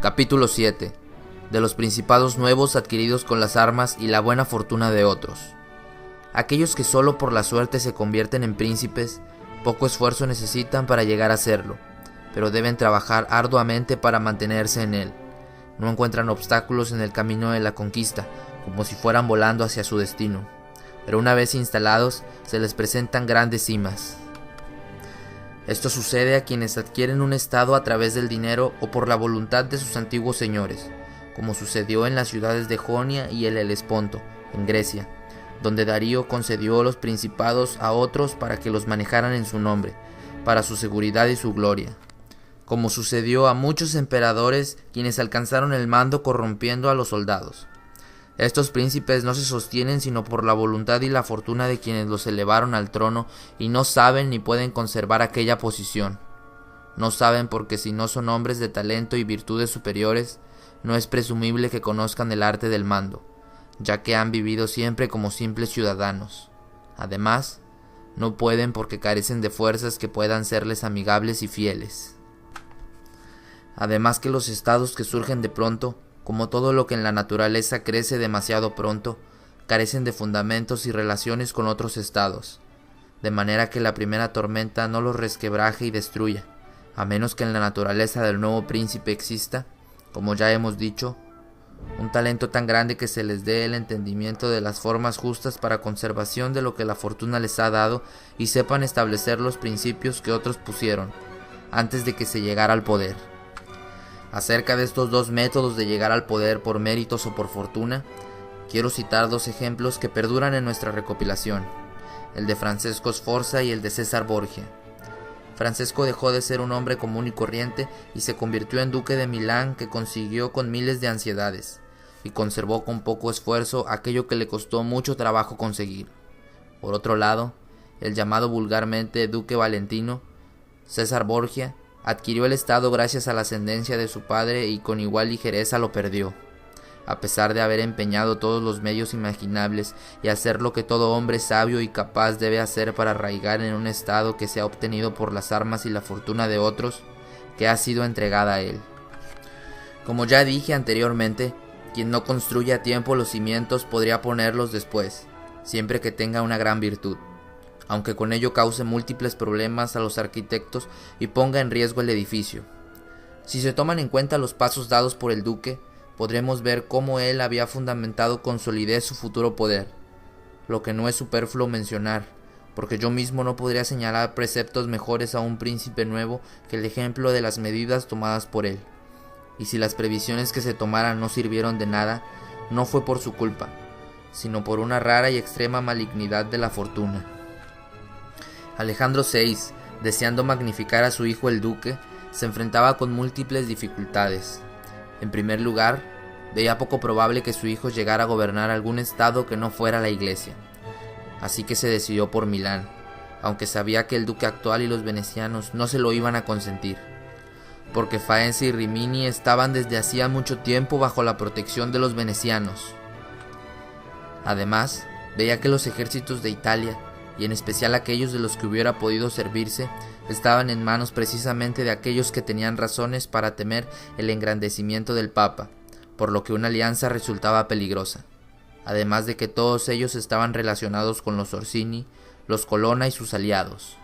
Capítulo 7. De los principados nuevos adquiridos con las armas y la buena fortuna de otros. Aquellos que solo por la suerte se convierten en príncipes, poco esfuerzo necesitan para llegar a serlo, pero deben trabajar arduamente para mantenerse en él. No encuentran obstáculos en el camino de la conquista, como si fueran volando hacia su destino, pero una vez instalados, se les presentan grandes cimas. Esto sucede a quienes adquieren un estado a través del dinero o por la voluntad de sus antiguos señores, como sucedió en las ciudades de Jonia y el Helesponto, en Grecia, donde Darío concedió los principados a otros para que los manejaran en su nombre, para su seguridad y su gloria, como sucedió a muchos emperadores quienes alcanzaron el mando corrompiendo a los soldados. Estos príncipes no se sostienen sino por la voluntad y la fortuna de quienes los elevaron al trono y no saben ni pueden conservar aquella posición. No saben porque si no son hombres de talento y virtudes superiores, no es presumible que conozcan el arte del mando, ya que han vivido siempre como simples ciudadanos. Además, no pueden porque carecen de fuerzas que puedan serles amigables y fieles. Además que los estados que surgen de pronto, como todo lo que en la naturaleza crece demasiado pronto, carecen de fundamentos y relaciones con otros estados, de manera que la primera tormenta no los resquebraje y destruya, a menos que en la naturaleza del nuevo príncipe exista, como ya hemos dicho, un talento tan grande que se les dé el entendimiento de las formas justas para conservación de lo que la fortuna les ha dado y sepan establecer los principios que otros pusieron, antes de que se llegara al poder. Acerca de estos dos métodos de llegar al poder por méritos o por fortuna, quiero citar dos ejemplos que perduran en nuestra recopilación, el de Francesco Sforza y el de César Borgia. Francesco dejó de ser un hombre común y corriente y se convirtió en duque de Milán, que consiguió con miles de ansiedades, y conservó con poco esfuerzo aquello que le costó mucho trabajo conseguir. Por otro lado, el llamado vulgarmente duque Valentino, César Borgia, adquirió el estado gracias a la ascendencia de su padre y con igual ligereza lo perdió, a pesar de haber empeñado todos los medios imaginables y hacer lo que todo hombre sabio y capaz debe hacer para arraigar en un estado que se ha obtenido por las armas y la fortuna de otros, que ha sido entregada a él. Como ya dije anteriormente, quien no construye a tiempo los cimientos podría ponerlos después, siempre que tenga una gran virtud, aunque con ello cause múltiples problemas a los arquitectos y ponga en riesgo el edificio. Si se toman en cuenta los pasos dados por el duque, podremos ver cómo él había fundamentado con solidez su futuro poder, lo que no es superfluo mencionar, porque yo mismo no podría señalar preceptos mejores a un príncipe nuevo que el ejemplo de las medidas tomadas por él. Y si las previsiones que se tomaran no sirvieron de nada, no fue por su culpa, sino por una rara y extrema malignidad de la fortuna. Alejandro VI, deseando magnificar a su hijo el duque, se enfrentaba con múltiples dificultades. En primer lugar, veía poco probable que su hijo llegara a gobernar algún estado que no fuera la Iglesia, así que se decidió por Milán, aunque sabía que el duque actual y los venecianos no se lo iban a consentir, porque Faenza y Rimini estaban desde hacía mucho tiempo bajo la protección de los venecianos. Además, veía que los ejércitos de Italia, y en especial aquellos de los que hubiera podido servirse, estaban en manos precisamente de aquellos que tenían razones para temer el engrandecimiento del Papa, por lo que una alianza resultaba peligrosa, además de que todos ellos estaban relacionados con los Orsini, los Colonna y sus aliados.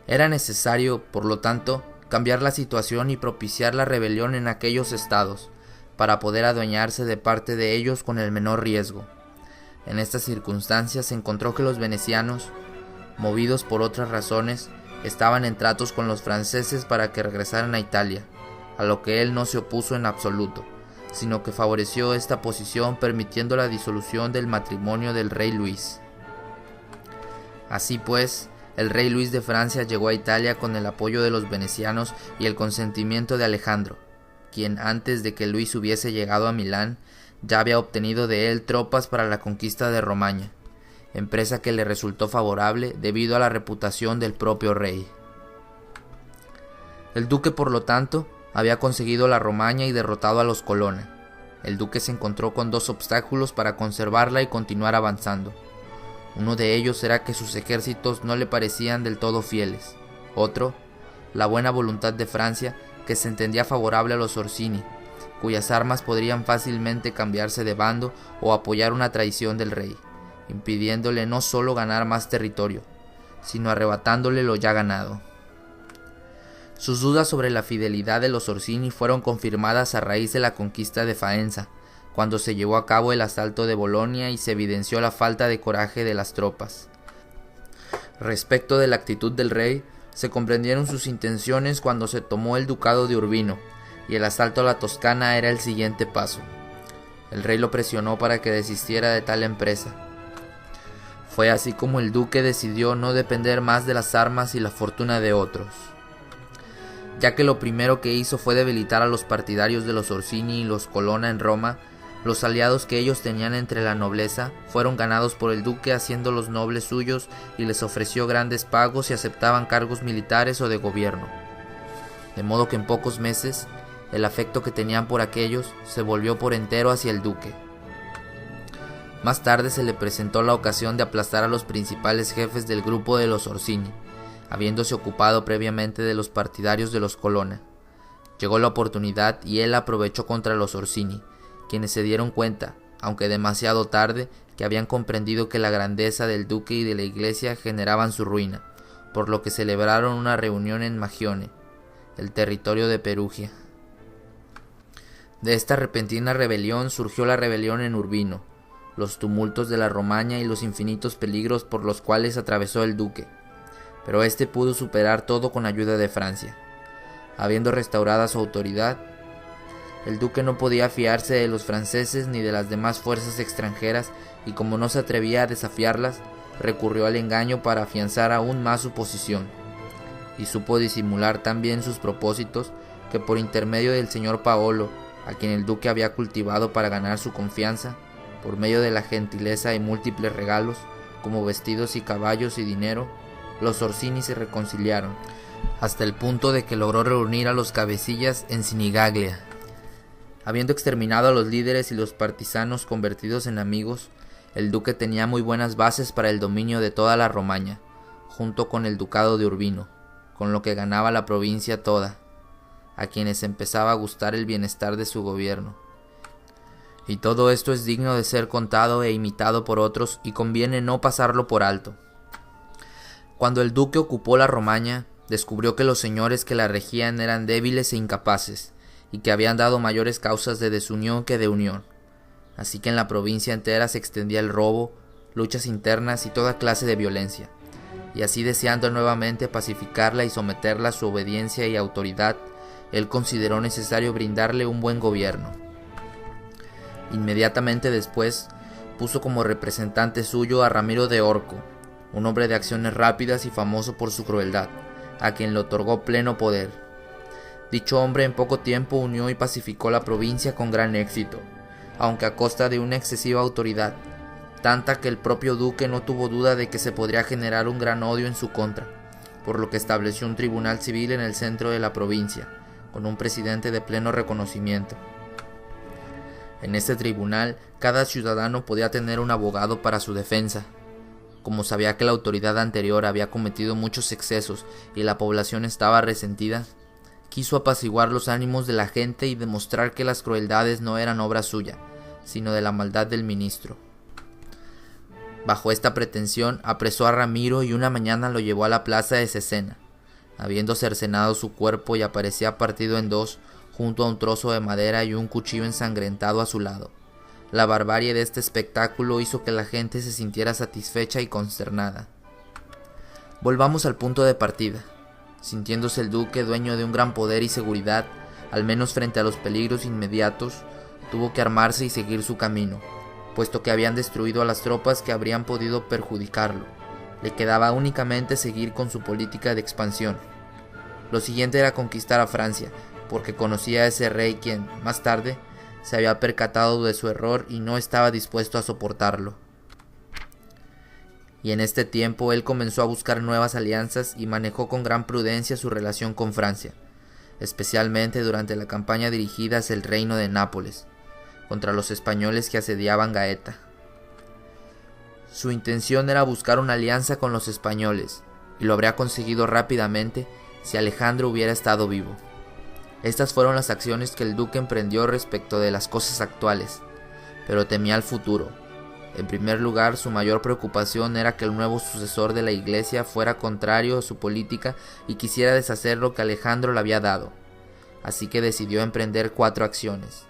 Era necesario, por lo tanto, cambiar la situación y propiciar la rebelión en aquellos estados, para poder adueñarse de parte de ellos con el menor riesgo. En estas circunstancias se encontró que los venecianos, movidos por otras razones, estaban en tratos con los franceses para que regresaran a Italia, a lo que él no se opuso en absoluto, sino que favoreció esta posición permitiendo la disolución del matrimonio del rey Luis. Así pues, el rey Luis de Francia llegó a Italia con el apoyo de los venecianos y el consentimiento de Alejandro, quien antes de que Luis hubiese llegado a Milán, ya había obtenido de él tropas para la conquista de Romaña, empresa que le resultó favorable debido a la reputación del propio rey. El duque, por lo tanto, había conseguido la Romaña y derrotado a los Colonna. El duque se encontró con dos obstáculos para conservarla y continuar avanzando. Uno de ellos era que sus ejércitos no le parecían del todo fieles. Otro, la buena voluntad de Francia, que se entendía favorable a los Orsini, cuyas armas podrían fácilmente cambiarse de bando o apoyar una traición del rey, impidiéndole no solo ganar más territorio, sino arrebatándole lo ya ganado. Sus dudas sobre la fidelidad de los Orsini fueron confirmadas a raíz de la conquista de Faenza, cuando se llevó a cabo el asalto de Bolonia y se evidenció la falta de coraje de las tropas. Respecto de la actitud del rey, se comprendieron sus intenciones cuando se tomó el ducado de Urbino, y el asalto a la Toscana era el siguiente paso. El rey lo presionó para que desistiera de tal empresa. Fue así como el duque decidió no depender más de las armas y la fortuna de otros, ya que lo primero que hizo fue debilitar a los partidarios de los Orsini y los Colonna en Roma. Los aliados que ellos tenían entre la nobleza fueron ganados por el duque haciéndolos nobles suyos y les ofreció grandes pagos si aceptaban cargos militares o de gobierno. De modo que en pocos meses, el afecto que tenían por aquellos se volvió por entero hacia el duque. Más tarde se le presentó la ocasión de aplastar a los principales jefes del grupo de los Orsini, habiéndose ocupado previamente de los partidarios de los Colonna. Llegó la oportunidad y él la aprovechó contra los Orsini, quienes se dieron cuenta, aunque demasiado tarde, que habían comprendido que la grandeza del duque y de la iglesia generaban su ruina, por lo que celebraron una reunión en Magione, el territorio de Perugia. De esta repentina rebelión surgió la rebelión en Urbino, los tumultos de la Romaña y los infinitos peligros por los cuales atravesó el duque, pero éste pudo superar todo con ayuda de Francia. Habiendo restaurada su autoridad, el duque no podía fiarse de los franceses ni de las demás fuerzas extranjeras y como no se atrevía a desafiarlas, recurrió al engaño para afianzar aún más su posición. Y supo disimular tan bien sus propósitos que por intermedio del señor Paolo, a quien el duque había cultivado para ganar su confianza, por medio de la gentileza y múltiples regalos, como vestidos y caballos y dinero, los Orsini se reconciliaron, hasta el punto de que logró reunir a los cabecillas en Sinigaglia. Habiendo exterminado a los líderes y los partisanos convertidos en amigos, el duque tenía muy buenas bases para el dominio de toda la Romaña, junto con el ducado de Urbino, con lo que ganaba la provincia toda, a quienes empezaba a gustar el bienestar de su gobierno. Y todo esto es digno de ser contado e imitado por otros y conviene no pasarlo por alto. Cuando el duque ocupó la Romaña, descubrió que los señores que la regían eran débiles e incapaces, y que habían dado mayores causas de desunión que de unión. Así que en la provincia entera se extendía el robo, luchas internas y toda clase de violencia, y así deseando nuevamente pacificarla y someterla a su obediencia y autoridad, él consideró necesario brindarle un buen gobierno. Inmediatamente después, puso como representante suyo a Ramiro de Orco, un hombre de acciones rápidas y famoso por su crueldad, a quien le otorgó pleno poder. Dicho hombre en poco tiempo unió y pacificó la provincia con gran éxito, aunque a costa de una excesiva autoridad, tanta que el propio duque no tuvo duda de que se podría generar un gran odio en su contra, por lo que estableció un tribunal civil en el centro de la provincia, con un presidente de pleno reconocimiento. En este tribunal, cada ciudadano podía tener un abogado para su defensa. Como sabía que la autoridad anterior había cometido muchos excesos y la población estaba resentida, quiso apaciguar los ánimos de la gente y demostrar que las crueldades no eran obra suya, sino de la maldad del ministro. Bajo esta pretensión, apresó a Ramiro y una mañana lo llevó a la plaza de Cesena, habiendo cercenado su cuerpo y aparecía partido en dos, junto a un trozo de madera y un cuchillo ensangrentado a su lado. La barbarie de este espectáculo hizo que la gente se sintiera satisfecha y consternada. Volvamos al punto de partida. Sintiéndose el duque dueño de un gran poder y seguridad, al menos frente a los peligros inmediatos, tuvo que armarse y seguir su camino, puesto que habían destruido a las tropas que habrían podido perjudicarlo. Le quedaba únicamente seguir con su política de expansión. Lo siguiente era conquistar a Francia, porque conocía a ese rey quien, más tarde, se había percatado de su error y no estaba dispuesto a soportarlo. Y en este tiempo él comenzó a buscar nuevas alianzas y manejó con gran prudencia su relación con Francia, especialmente durante la campaña dirigida hacia el reino de Nápoles, contra los españoles que asediaban Gaeta. Su intención era buscar una alianza con los españoles, y lo habría conseguido rápidamente si Alejandro hubiera estado vivo. Estas fueron las acciones que el duque emprendió respecto de las cosas actuales, pero temía el futuro. En primer lugar, su mayor preocupación era que el nuevo sucesor de la Iglesia fuera contrario a su política y quisiera deshacer lo que Alejandro le había dado. Así que decidió emprender 4 acciones.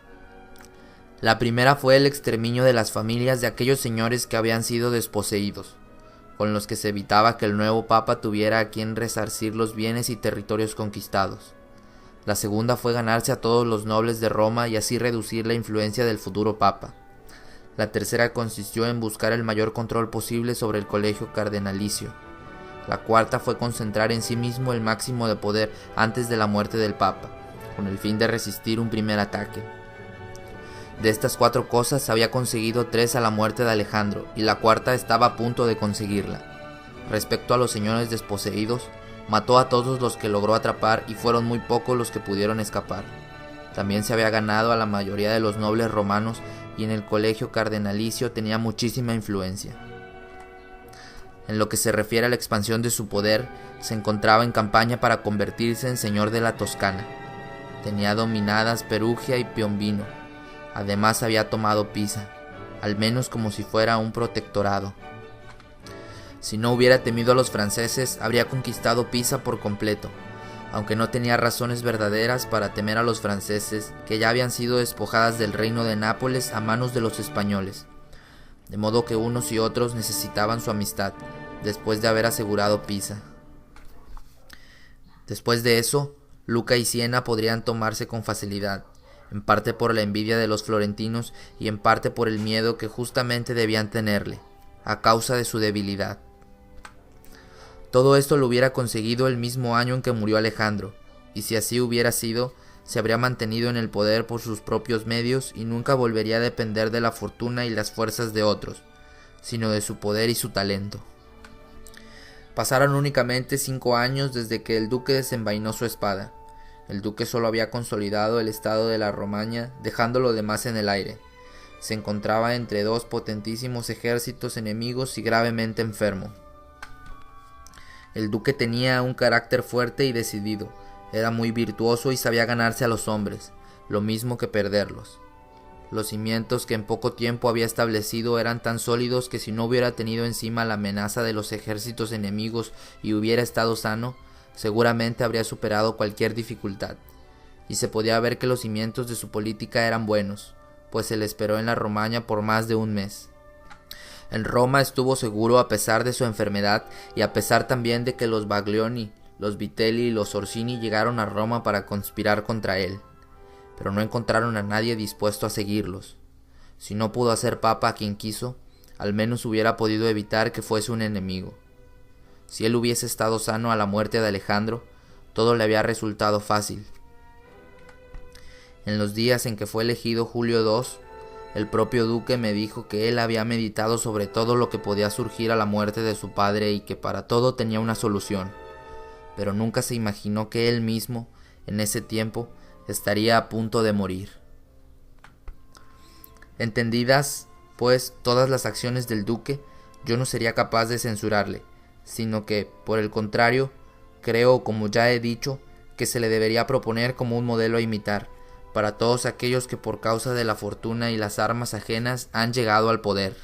La primera fue el exterminio de las familias de aquellos señores que habían sido desposeídos, con los que se evitaba que el nuevo papa tuviera a quien resarcir los bienes y territorios conquistados. La segunda fue ganarse a todos los nobles de Roma y así reducir la influencia del futuro papa. La tercera consistió en buscar el mayor control posible sobre el colegio cardenalicio. La cuarta fue concentrar en sí mismo el máximo de poder antes de la muerte del papa, con el fin de resistir un primer ataque. De estas 4 cosas había conseguido 3 a la muerte de Alejandro, y la cuarta estaba a punto de conseguirla. Respecto a los señores desposeídos, mató a todos los que logró atrapar y fueron muy pocos los que pudieron escapar. También se había ganado a la mayoría de los nobles romanos y en el colegio cardenalicio tenía muchísima influencia. En lo que se refiere a la expansión de su poder, se encontraba en campaña para convertirse en señor de la Toscana. Tenía dominadas Perugia y Piombino. Además había tomado Pisa, al menos como si fuera un protectorado. Si no hubiera temido a los franceses, habría conquistado Pisa por completo, aunque no tenía razones verdaderas para temer a los franceses, que ya habían sido despojadas del reino de Nápoles a manos de los españoles, de modo que unos y otros necesitaban su amistad, después de haber asegurado Pisa. Después de eso, Luca y Siena podrían tomarse con facilidad, en parte por la envidia de los florentinos y en parte por el miedo que justamente debían tenerle, a causa de su debilidad. Todo esto lo hubiera conseguido el mismo año en que murió Alejandro, y si así hubiera sido, se habría mantenido en el poder por sus propios medios y nunca volvería a depender de la fortuna y las fuerzas de otros, sino de su poder y su talento. Pasaron únicamente 5 años desde que el duque desenvainó su espada. El duque solo había consolidado el estado de la Romaña, dejando lo demás en el aire. Se encontraba entre 2 potentísimos ejércitos enemigos y gravemente enfermo. El duque tenía un carácter fuerte y decidido, era muy virtuoso y sabía ganarse a los hombres, lo mismo que perderlos. Los cimientos que en poco tiempo había establecido eran tan sólidos que si no hubiera tenido encima la amenaza de los ejércitos enemigos y hubiera estado sano, seguramente habría superado cualquier dificultad, y se podía ver que los cimientos de su política eran buenos, pues se le esperó en la Romaña por más de un mes. En Roma estuvo seguro a pesar de su enfermedad y a pesar también de que los Baglioni, los Vitelli y los Orsini llegaron a Roma para conspirar contra él, pero no encontraron a nadie dispuesto a seguirlos. Si no pudo hacer papa a quien quiso, al menos hubiera podido evitar que fuese un enemigo. Si él hubiese estado sano a la muerte de Alejandro, todo le había resultado fácil. En los días en que fue elegido Julio II, el propio duque me dijo que él había meditado sobre todo lo que podía surgir a la muerte de su padre y que para todo tenía una solución, pero nunca se imaginó que él mismo, en ese tiempo, estaría a punto de morir. Entendidas, pues, todas las acciones del duque, yo no sería capaz de censurarle, sino que, por el contrario, creo, como ya he dicho, que se le debería proponer como un modelo a imitar, para todos aquellos que por causa de la fortuna y las armas ajenas han llegado al poder.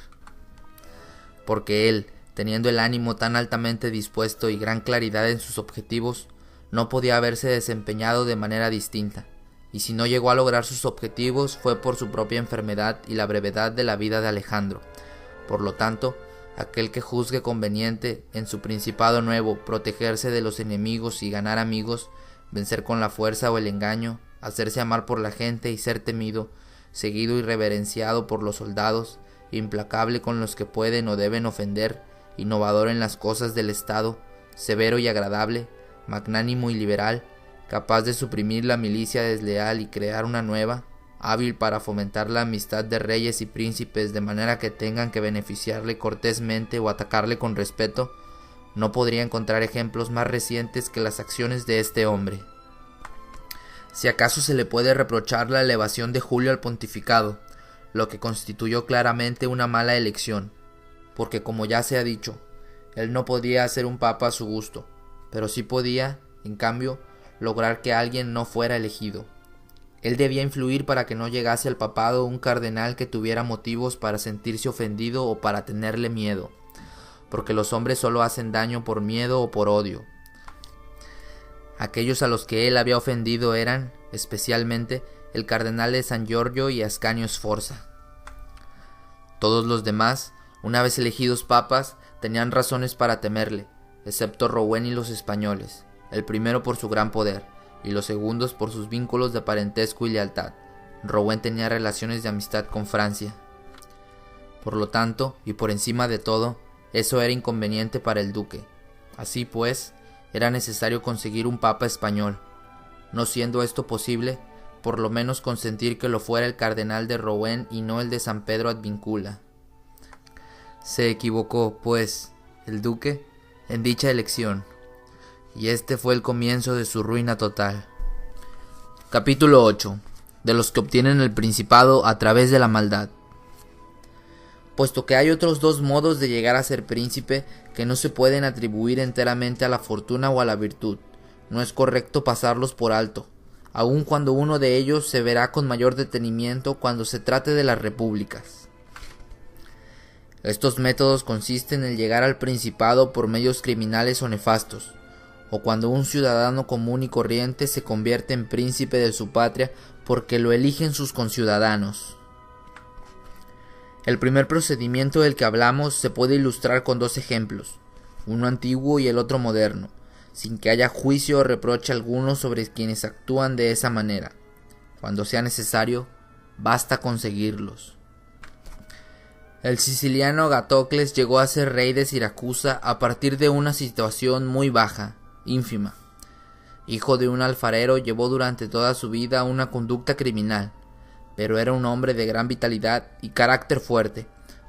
Porque él, teniendo el ánimo tan altamente dispuesto y gran claridad en sus objetivos, no podía haberse desempeñado de manera distinta, y si no llegó a lograr sus objetivos fue por su propia enfermedad y la brevedad de la vida de Alejandro. Por lo tanto, aquel que juzgue conveniente, en su principado nuevo, protegerse de los enemigos y ganar amigos, vencer con la fuerza o el engaño, hacerse amar por la gente y ser temido, seguido y reverenciado por los soldados, implacable con los que pueden o deben ofender, innovador en las cosas del Estado, severo y agradable, magnánimo y liberal, capaz de suprimir la milicia desleal y crear una nueva, hábil para fomentar la amistad de reyes y príncipes de manera que tengan que beneficiarle cortésmente o atacarle con respeto, no podría encontrar ejemplos más recientes que las acciones de este hombre. Si acaso se le puede reprochar la elevación de Julio al pontificado, lo que constituyó claramente una mala elección, porque como ya se ha dicho, él no podía hacer un papa a su gusto, pero sí podía, en cambio, lograr que alguien no fuera elegido. Él debía influir para que no llegase al papado un cardenal que tuviera motivos para sentirse ofendido o para tenerle miedo, porque los hombres solo hacen daño por miedo o por odio. Aquellos a los que él había ofendido eran, especialmente, el cardenal de San Giorgio y Ascanio Sforza. Todos los demás, una vez elegidos papas, tenían razones para temerle, excepto Rouen y los españoles, el primero por su gran poder, y los segundos por sus vínculos de parentesco y lealtad. Rouen tenía relaciones de amistad con Francia. Por lo tanto, y por encima de todo, eso era inconveniente para el duque. Así pues, era necesario conseguir un papa español. No siendo esto posible, por lo menos consentir que lo fuera el cardenal de Rouen y no el de San Pedro Advíncula. Se equivocó, pues, el duque en dicha elección, y este fue el comienzo de su ruina total. Capítulo 8. De los que obtienen el principado a través de la maldad. Puesto que hay otros dos modos de llegar a ser príncipe que no se pueden atribuir enteramente a la fortuna o a la virtud, no es correcto pasarlos por alto, aun cuando uno de ellos se verá con mayor detenimiento cuando se trate de las repúblicas. Estos métodos consisten en llegar al principado por medios criminales o nefastos, o cuando un ciudadano común y corriente se convierte en príncipe de su patria porque lo eligen sus conciudadanos. El primer procedimiento del que hablamos se puede ilustrar con dos ejemplos, uno antiguo y el otro moderno, sin que haya juicio o reproche alguno sobre quienes actúan de esa manera. Cuando sea necesario, basta conseguirlos. El siciliano Agatocles llegó a ser rey de Siracusa a partir de una situación muy baja, ínfima. Hijo de un alfarero, llevó durante toda su vida una conducta criminal, pero era un hombre de gran vitalidad y carácter fuerte,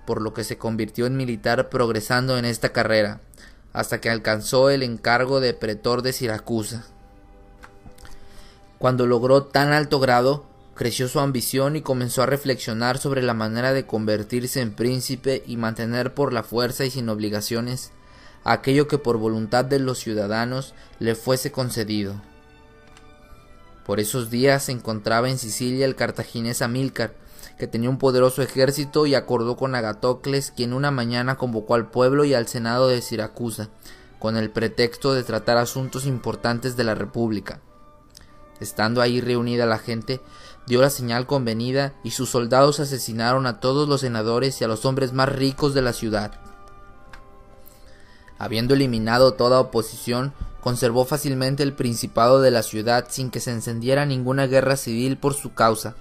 por lo que se convirtió en militar progresando en esta carrera, hasta que alcanzó el encargo de pretor de Siracusa. Cuando logró tan alto grado, creció su ambición y comenzó a reflexionar sobre la manera de convertirse en príncipe y mantener por la fuerza y sin obligaciones aquello que por voluntad de los ciudadanos le fuese concedido. Por esos días se encontraba en Sicilia el cartaginés Amílcar, que tenía un poderoso ejército y acordó con Agatocles, quien una mañana convocó al pueblo y al senado de Siracusa, con el pretexto de tratar asuntos importantes de la república. Estando ahí reunida la gente, dio la señal convenida y sus soldados asesinaron a todos los senadores y a los hombres más ricos de la ciudad. Habiendo eliminado toda oposición, conservó fácilmente el principado de la ciudad sin que se encendiera ninguna guerra civil por su causa,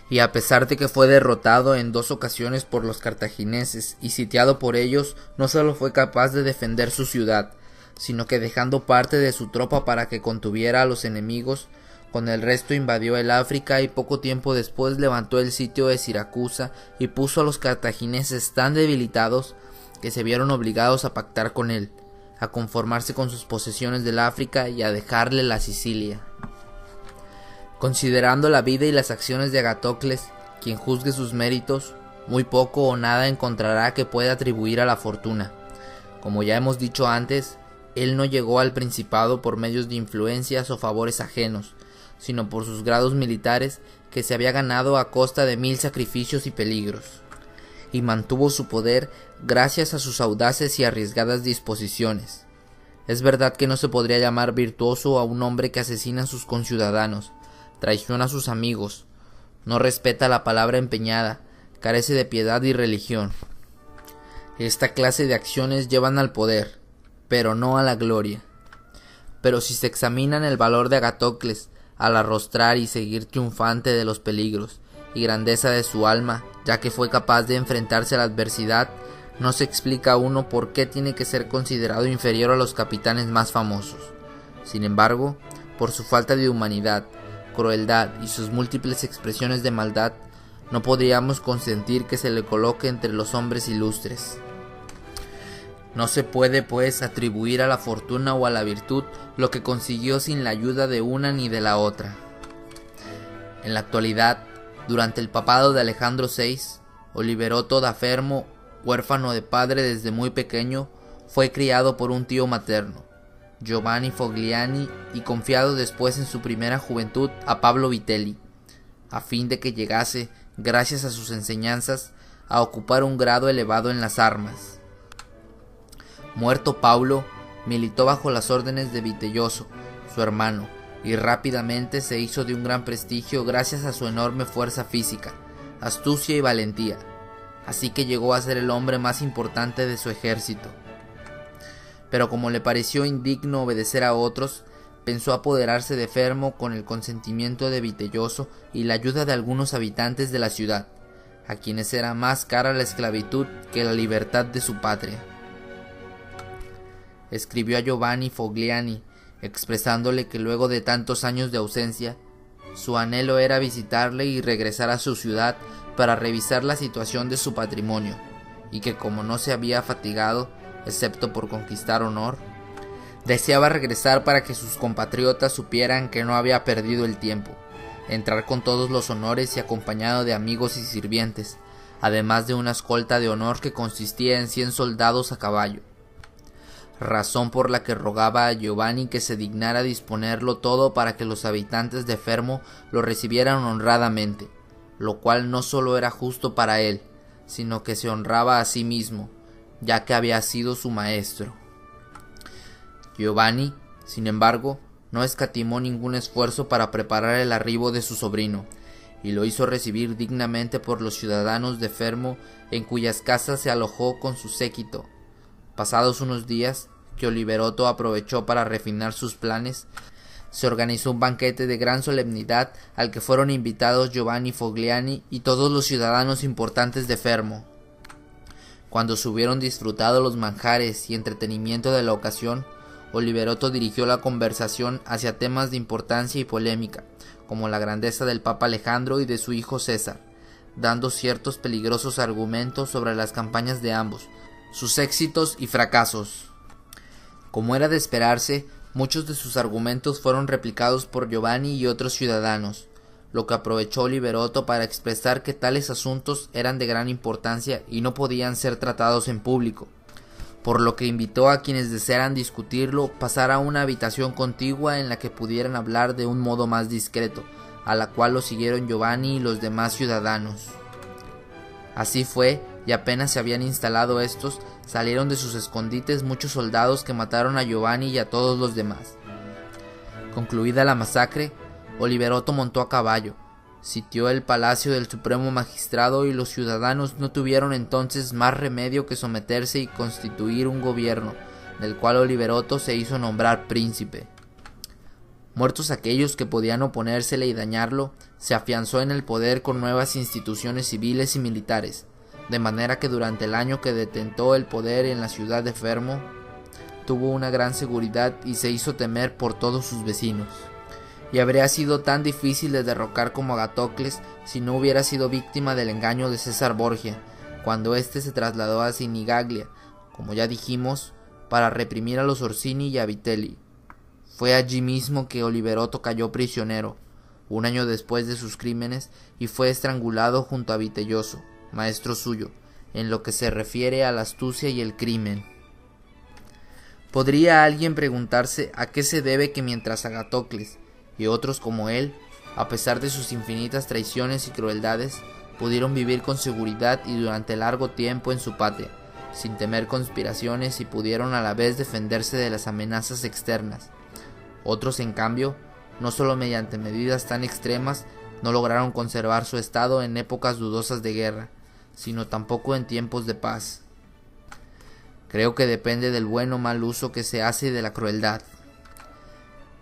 y a pesar de que fue derrotado en 2 ocasiones por los cartagineses y sitiado por ellos, no solo fue capaz de defender su ciudad, sino que dejando parte de su tropa para que contuviera a los enemigos, con el resto invadió el África y poco tiempo después levantó el sitio de Siracusa y puso a los cartagineses tan debilitados que se vieron obligados a pactar con él, a conformarse con sus posesiones del África y a dejarle la Sicilia. Considerando la vida y las acciones de Agatocles, quien juzgue sus méritos, muy poco o nada encontrará que pueda atribuir a la fortuna. Como ya hemos dicho antes, él no llegó al principado por medios de influencias o favores ajenos, sino por sus grados militares que se había ganado a costa de 1000 sacrificios y peligros, y mantuvo su poder gracias a sus audaces y arriesgadas disposiciones. Es verdad que no se podría llamar virtuoso a un hombre que asesina a sus conciudadanos, traiciona a sus amigos, no respeta la palabra empeñada, carece de piedad y religión. Esta clase de acciones llevan al poder, pero no a la gloria. Pero si se examinan el valor de Agatocles al arrostrar y seguir triunfante de los peligros y grandeza de su alma, ya que fue capaz de enfrentarse a la adversidad, no se explica a uno por qué tiene que ser considerado inferior a los capitanes más famosos. Sin embargo, por su falta de humanidad, crueldad y sus múltiples expresiones de maldad, no podríamos consentir que se le coloque entre los hombres ilustres. No se puede, pues, atribuir a la fortuna o a la virtud lo que consiguió sin la ayuda de una ni de la otra. En la actualidad, durante el papado de Alejandro VI, Oliverotto da Fermo, huérfano de padre desde muy pequeño, fue criado por un tío materno, Giovanni Fogliani y confiado después en su primera juventud a Pablo Vitelli, a fin de que llegase, gracias a sus enseñanzas, a ocupar un grado elevado en las armas. Muerto Paulo, militó bajo las órdenes de Vitelloso, su hermano, y rápidamente se hizo de un gran prestigio gracias a su enorme fuerza física, astucia y valentía, así que llegó a ser el hombre más importante de su ejército. Pero como le pareció indigno obedecer a otros, pensó apoderarse de Fermo con el consentimiento de Vitelloso y la ayuda de algunos habitantes de la ciudad, a quienes era más cara la esclavitud que la libertad de su patria. Escribió a Giovanni Fogliani, expresándole que luego de tantos años de ausencia, su anhelo era visitarle y regresar a su ciudad para revisar la situación de su patrimonio, y que como no se había fatigado, excepto por conquistar honor, deseaba regresar para que sus compatriotas supieran que no había perdido el tiempo, entrar con todos los honores y acompañado de amigos y sirvientes, además de una escolta de honor que consistía en 100 soldados a caballo, razón por la que rogaba a Giovanni que se dignara disponerlo todo para que los habitantes de Fermo lo recibieran honradamente, lo cual no solo era justo para él, sino que se honraba a sí mismo, ya que había sido su maestro. Giovanni, sin embargo, no escatimó ningún esfuerzo para preparar el arribo de su sobrino, y lo hizo recibir dignamente por los ciudadanos de Fermo, en cuyas casas se alojó con su séquito. Pasados unos días, que Oliverotto aprovechó para refinar sus planes, se organizó un banquete de gran solemnidad al que fueron invitados Giovanni Fogliani y todos los ciudadanos importantes de Fermo. Cuando se hubieron disfrutado los manjares y entretenimiento de la ocasión, Oliverotto dirigió la conversación hacia temas de importancia y polémica, como la grandeza del Papa Alejandro y de su hijo César, dando ciertos peligrosos argumentos sobre las campañas de ambos, sus éxitos y fracasos. Como era de esperarse, muchos de sus argumentos fueron replicados por Giovanni y otros ciudadanos, lo que aprovechó Oliverotto para expresar que tales asuntos eran de gran importancia y no podían ser tratados en público, por lo que invitó a quienes desearan discutirlo pasar a una habitación contigua en la que pudieran hablar de un modo más discreto, a la cual lo siguieron Giovanni y los demás ciudadanos. Así fue, y apenas se habían instalado estos, salieron de sus escondites muchos soldados que mataron a Giovanni y a todos los demás. Concluida la masacre, Oliverotto montó a caballo, sitió el palacio del Supremo Magistrado y los ciudadanos no tuvieron entonces más remedio que someterse y constituir un gobierno, del cual Oliverotto se hizo nombrar príncipe. Muertos aquellos que podían oponérsele y dañarlo, se afianzó en el poder con nuevas instituciones civiles y militares, de manera que durante el año que detentó el poder en la ciudad de Fermo, tuvo una gran seguridad y se hizo temer por todos sus vecinos. Y habría sido tan difícil de derrocar como Agatocles si no hubiera sido víctima del engaño de César Borgia, cuando éste se trasladó a Sinigaglia, como ya dijimos, para reprimir a los Orsini y a Vitelli. Fue allí mismo que Oliverotto cayó prisionero, un año después de sus crímenes, y fue estrangulado junto a Vitelloso, maestro suyo, en lo que se refiere a la astucia y el crimen. ¿Podría alguien preguntarse a qué se debe que mientras Agatocles y otros como él, a pesar de sus infinitas traiciones y crueldades, pudieron vivir con seguridad y durante largo tiempo en su patria, sin temer conspiraciones y pudieron a la vez defenderse de las amenazas externas? Otros, en cambio, no solo mediante medidas tan extremas, no lograron conservar su estado en épocas dudosas de guerra, sino tampoco en tiempos de paz. Creo que depende del buen o mal uso que se hace de la crueldad.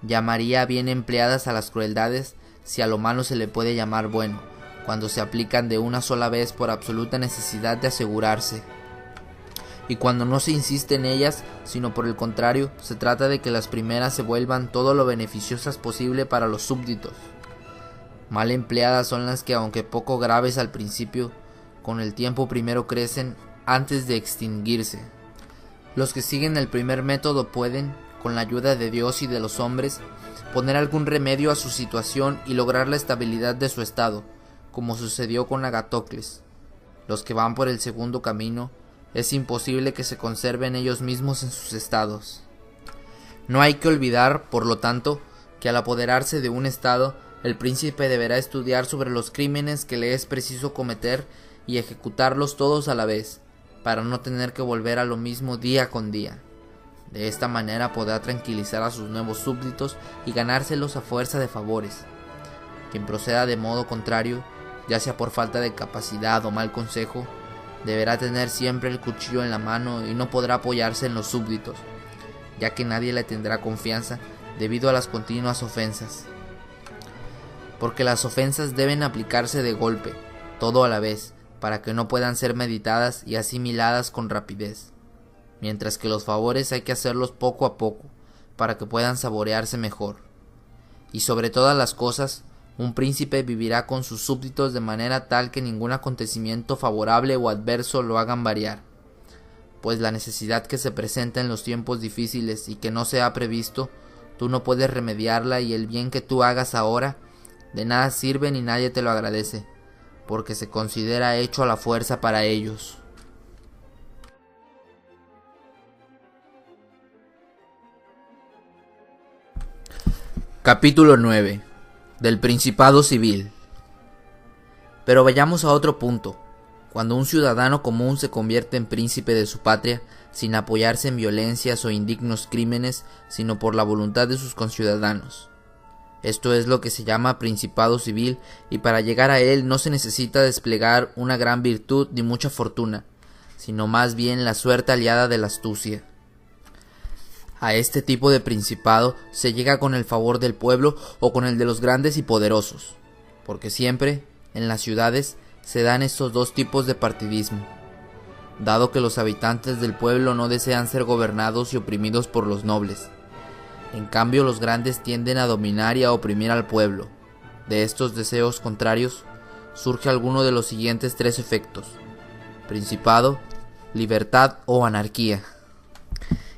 Llamaría bien empleadas a las crueldades si a lo malo se le puede llamar bueno, cuando se aplican de una sola vez por absoluta necesidad de asegurarse. Y cuando no se insiste en ellas, sino por el contrario, se trata de que las primeras se vuelvan todo lo beneficiosas posible para los súbditos. Mal empleadas son las que, aunque poco graves al principio, con el tiempo primero crecen antes de extinguirse. Los que siguen el primer método pueden, con la ayuda de Dios y de los hombres, poner algún remedio a su situación y lograr la estabilidad de su estado, como sucedió con Agatocles. Los que van por el segundo camino, es imposible que se conserven ellos mismos en sus estados. No hay que olvidar, por lo tanto, que al apoderarse de un estado, el príncipe deberá estudiar sobre los crímenes que le es preciso cometer y ejecutarlos todos a la vez, para no tener que volver a lo mismo día con día. De esta manera podrá tranquilizar a sus nuevos súbditos y ganárselos a fuerza de favores. Quien proceda de modo contrario, ya sea por falta de capacidad o mal consejo, deberá tener siempre el cuchillo en la mano y no podrá apoyarse en los súbditos, ya que nadie le tendrá confianza debido a las continuas ofensas. Porque las ofensas deben aplicarse de golpe, todo a la vez, para que no puedan ser meditadas y asimiladas con rapidez, mientras que los favores hay que hacerlos poco a poco, para que puedan saborearse mejor. Y sobre todas las cosas, un príncipe vivirá con sus súbditos de manera tal que ningún acontecimiento favorable o adverso lo hagan variar, pues la necesidad que se presenta en los tiempos difíciles y que no se ha previsto, tú no puedes remediarla, y el bien que tú hagas ahora de nada sirve ni nadie te lo agradece, porque se considera hecho a la fuerza para ellos. Capítulo 9. Del Principado Civil. Pero vayamos a otro punto. Cuando un ciudadano común se convierte en príncipe de su patria, sin apoyarse en violencias o indignos crímenes, sino por la voluntad de sus conciudadanos. Esto es lo que se llama Principado Civil, y para llegar a él no se necesita desplegar una gran virtud ni mucha fortuna, sino más bien la suerte aliada de la astucia. A este tipo de principado se llega con el favor del pueblo o con el de los grandes y poderosos, porque siempre, en las ciudades, se dan estos dos tipos de partidismo, dado que los habitantes del pueblo no desean ser gobernados y oprimidos por los nobles. En cambio, los grandes tienden a dominar y a oprimir al pueblo. De estos deseos contrarios, surge alguno de los siguientes tres efectos: principado, libertad o anarquía.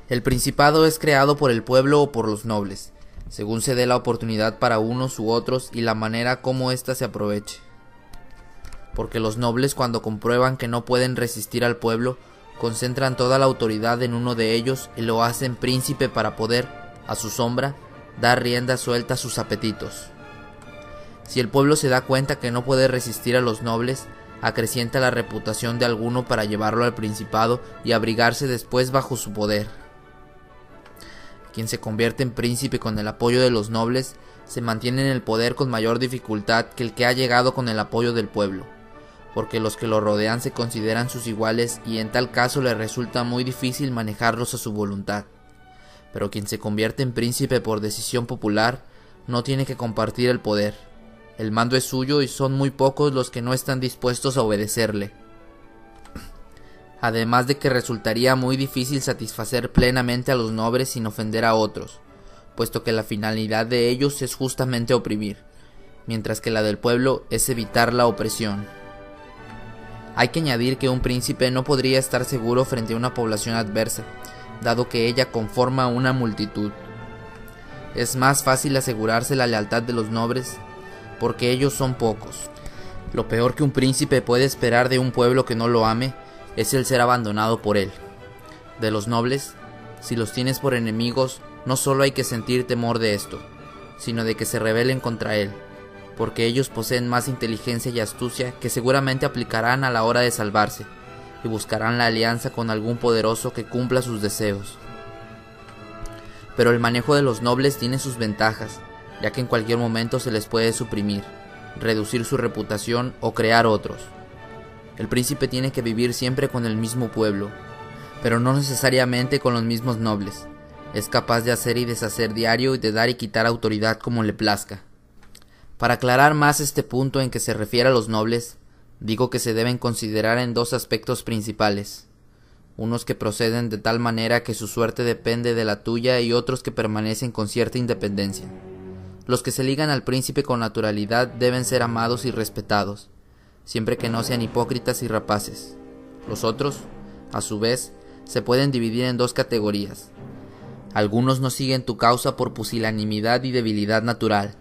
El principado es creado por el pueblo o por los nobles, según se dé la oportunidad para unos u otros y la manera como ésta se aproveche. Porque los nobles, cuando comprueban que no pueden resistir al pueblo, concentran toda la autoridad en uno de ellos y lo hacen príncipe para poder, a su sombra, dar rienda suelta a sus apetitos. Si el pueblo se da cuenta que no puede resistir a los nobles, acrecienta la reputación de alguno para llevarlo al principado y abrigarse después bajo su poder. Quien se convierte en príncipe con el apoyo de los nobles se mantiene en el poder con mayor dificultad que el que ha llegado con el apoyo del pueblo, porque los que lo rodean se consideran sus iguales y en tal caso le resulta muy difícil manejarlos a su voluntad. Pero quien se convierte en príncipe por decisión popular no tiene que compartir el poder. El mando es suyo y son muy pocos los que no están dispuestos a obedecerle. Además de que resultaría muy difícil satisfacer plenamente a los nobles sin ofender a otros, puesto que la finalidad de ellos es justamente oprimir, mientras que la del pueblo es evitar la opresión. Hay que añadir que un príncipe no podría estar seguro frente a una población adversa, dado que ella conforma una multitud. Es más fácil asegurarse la lealtad de los nobles, porque ellos son pocos. Lo peor que un príncipe puede esperar de un pueblo que no lo ame es el ser abandonado por él. De los nobles, si los tienes por enemigos, no solo hay que sentir temor de esto, sino de que se rebelen contra él, porque ellos poseen más inteligencia y astucia que seguramente aplicarán a la hora de salvarse, y buscarán la alianza con algún poderoso que cumpla sus deseos. Pero el manejo de los nobles tiene sus ventajas, ya que en cualquier momento se les puede suprimir, reducir su reputación o crear otros. El príncipe tiene que vivir siempre con el mismo pueblo, pero no necesariamente con los mismos nobles. Es capaz de hacer y deshacer diario y de dar y quitar autoridad como le plazca. Para aclarar más este punto en que se refiere a los nobles, digo que se deben considerar en dos aspectos principales: unos que proceden de tal manera que su suerte depende de la tuya y otros que permanecen con cierta independencia. Los que se ligan al príncipe con naturalidad deben ser amados y respetados, siempre que no sean hipócritas y rapaces. Los otros, a su vez, se pueden dividir en dos categorías. Algunos no siguen tu causa por pusilanimidad y debilidad natural.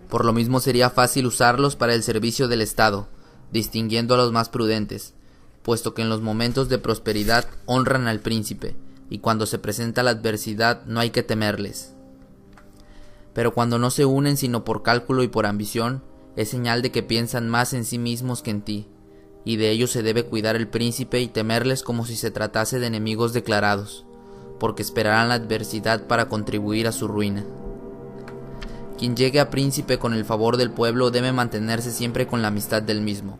Por lo mismo sería fácil usarlos para el servicio del Estado, distinguiendo a los más prudentes, puesto que en los momentos de prosperidad honran al príncipe, y cuando se presenta la adversidad no hay que temerles. Pero cuando no se unen sino por cálculo y por ambición, es señal de que piensan más en sí mismos que en ti, y de ellos se debe cuidar el príncipe y temerles como si se tratase de enemigos declarados, porque esperarán la adversidad para contribuir a su ruina. Quien llegue a príncipe con el favor del pueblo debe mantenerse siempre con la amistad del mismo,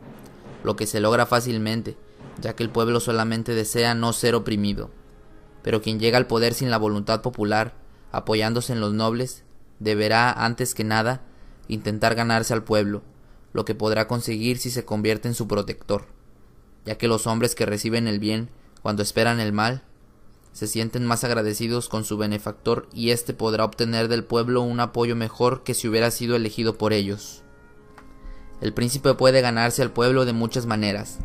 lo que se logra fácilmente, ya que el pueblo solamente desea no ser oprimido. Pero quien llega al poder sin la voluntad popular, apoyándose en los nobles, deberá, antes que nada, intentar ganarse al pueblo, lo que podrá conseguir si se convierte en su protector, ya que los hombres que reciben el bien, cuando esperan el mal, se sienten más agradecidos con su benefactor y éste podrá obtener del pueblo un apoyo mejor que si hubiera sido elegido por ellos. El príncipe puede ganarse al pueblo de muchas maneras,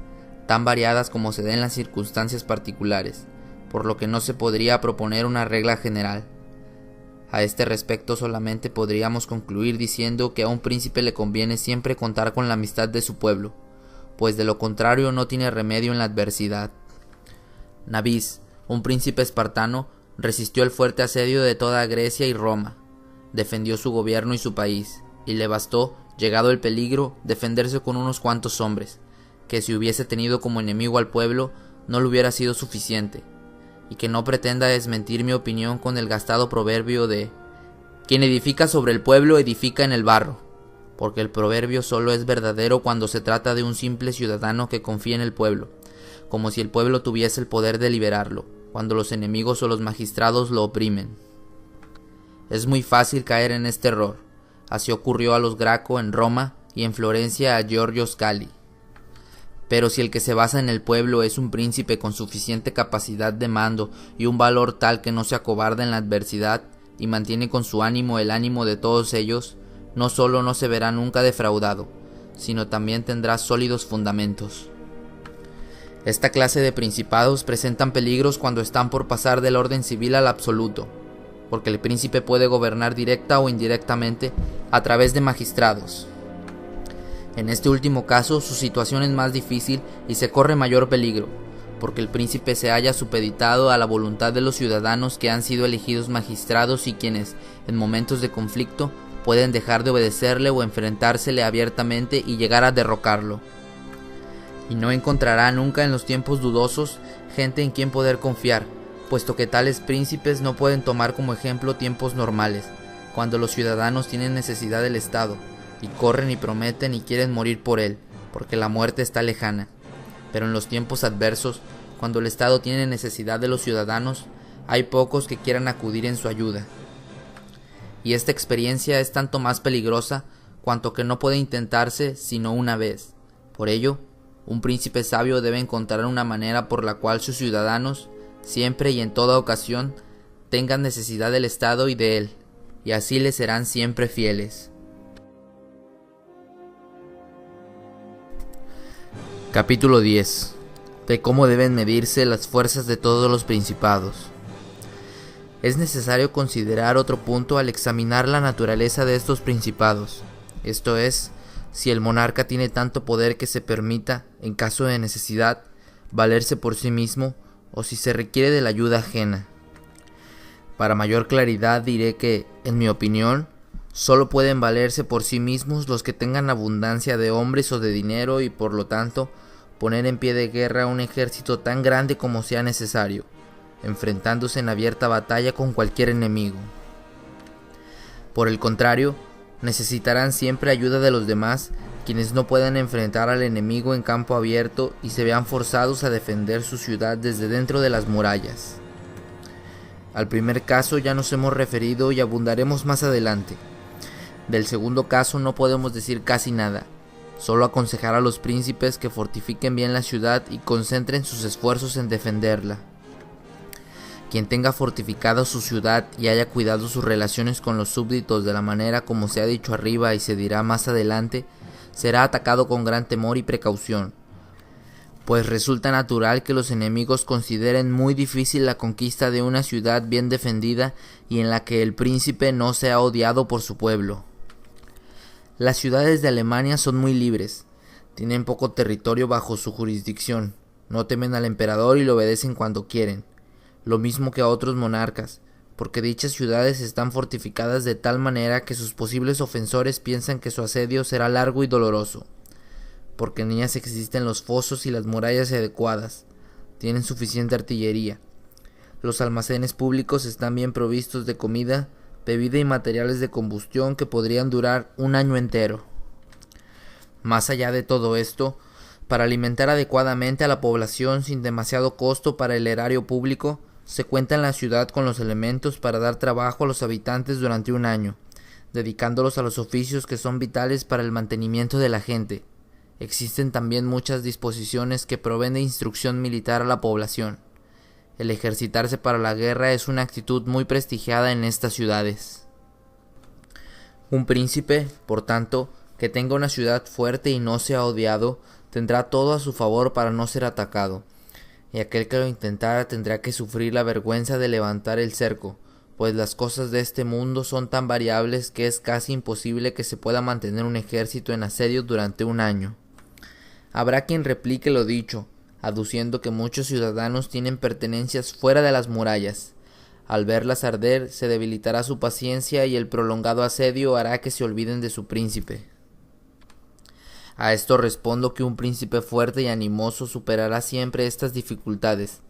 tan variadas como se den las circunstancias particulares, por lo que no se podría proponer una regla general. A este respecto solamente podríamos concluir diciendo que a un príncipe le conviene siempre contar con la amistad de su pueblo, pues de lo contrario no tiene remedio en la adversidad. Nabis, un príncipe espartano, resistió el fuerte asedio de toda Grecia y Roma, defendió su gobierno y su país, y le bastó, llegado el peligro, defenderse con unos cuantos hombres, que si hubiese tenido como enemigo al pueblo, no le hubiera sido suficiente, y que no pretenda desmentir mi opinión con el gastado proverbio de «Quien edifica sobre el pueblo edifica en el barro», porque el proverbio solo es verdadero cuando se trata de un simple ciudadano que confía en el pueblo, como si el pueblo tuviese el poder de liberarlo, cuando los enemigos o los magistrados lo oprimen. Es muy fácil caer en este error. Así ocurrió a los Graco en Roma y en Florencia a Giorgio Scali. Pero si el que se basa en el pueblo es un príncipe con suficiente capacidad de mando y un valor tal que no se acobarda en la adversidad y mantiene con su ánimo el ánimo de todos ellos, no solo no se verá nunca defraudado, sino también tendrá sólidos fundamentos. Esta clase de principados presentan peligros cuando están por pasar del orden civil al absoluto, porque el príncipe puede gobernar directa o indirectamente a través de magistrados. En este último caso, su situación es más difícil y se corre mayor peligro, porque el príncipe se halla supeditado a la voluntad de los ciudadanos que han sido elegidos magistrados y quienes, en momentos de conflicto, pueden dejar de obedecerle o enfrentársele abiertamente y llegar a derrocarlo. Y no encontrará nunca en los tiempos dudosos gente en quien poder confiar, puesto que tales príncipes no pueden tomar como ejemplo tiempos normales, cuando los ciudadanos tienen necesidad del Estado, y corren y prometen y quieren morir por él, porque la muerte está lejana. Pero en los tiempos adversos, cuando el Estado tiene necesidad de los ciudadanos, hay pocos que quieran acudir en su ayuda. Y esta experiencia es tanto más peligrosa, cuanto que no puede intentarse sino una vez. Por ello, un príncipe sabio debe encontrar una manera por la cual sus ciudadanos, siempre y en toda ocasión, tengan necesidad del Estado y de él, y así le serán siempre fieles. Capítulo 10. De cómo deben medirse las fuerzas de todos los principados. Es necesario considerar otro punto al examinar la naturaleza de estos principados, esto es, si el monarca tiene tanto poder que se permita, en caso de necesidad, valerse por sí mismo o si se requiere de la ayuda ajena. Para mayor claridad diré que, en mi opinión, solo pueden valerse por sí mismos los que tengan abundancia de hombres o de dinero y por lo tanto poner en pie de guerra un ejército tan grande como sea necesario, enfrentándose en abierta batalla con cualquier enemigo. Por el contrario, necesitarán siempre ayuda de los demás, quienes no puedan enfrentar al enemigo en campo abierto y se vean forzados a defender su ciudad desde dentro de las murallas. Al primer caso ya nos hemos referido y abundaremos más adelante. Del segundo caso no podemos decir casi nada, solo aconsejar a los príncipes que fortifiquen bien la ciudad y concentren sus esfuerzos en defenderla. Quien tenga fortificada su ciudad y haya cuidado sus relaciones con los súbditos de la manera como se ha dicho arriba y se dirá más adelante, será atacado con gran temor y precaución, pues resulta natural que los enemigos consideren muy difícil la conquista de una ciudad bien defendida y en la que el príncipe no sea odiado por su pueblo. Las ciudades de Alemania son muy libres, tienen poco territorio bajo su jurisdicción, no temen al emperador y le obedecen cuando quieren, lo mismo que a otros monarcas, porque dichas ciudades están fortificadas de tal manera que sus posibles ofensores piensan que su asedio será largo y doloroso, porque en ellas existen los fosos y las murallas adecuadas, tienen suficiente artillería, los almacenes públicos están bien provistos de comida, bebida y materiales de combustión que podrían durar un año entero. Más allá de todo esto, para alimentar adecuadamente a la población sin demasiado costo para el erario público, se cuenta en la ciudad con los elementos para dar trabajo a los habitantes durante un año, dedicándolos a los oficios que son vitales para el mantenimiento de la gente. Existen también muchas disposiciones que proveen de instrucción militar a la población. El ejercitarse para la guerra es una actitud muy prestigiada en estas ciudades. Un príncipe, por tanto, que tenga una ciudad fuerte y no sea odiado, tendrá todo a su favor para no ser atacado, y aquel que lo intentara tendrá que sufrir la vergüenza de levantar el cerco, pues las cosas de este mundo son tan variables que es casi imposible que se pueda mantener un ejército en asedio durante un año. Habrá quien replique lo dicho, aduciendo que muchos ciudadanos tienen pertenencias fuera de las murallas. Al verlas arder, se debilitará su paciencia y el prolongado asedio hará que se olviden de su príncipe. A esto respondo que un príncipe fuerte y animoso superará siempre estas dificultades,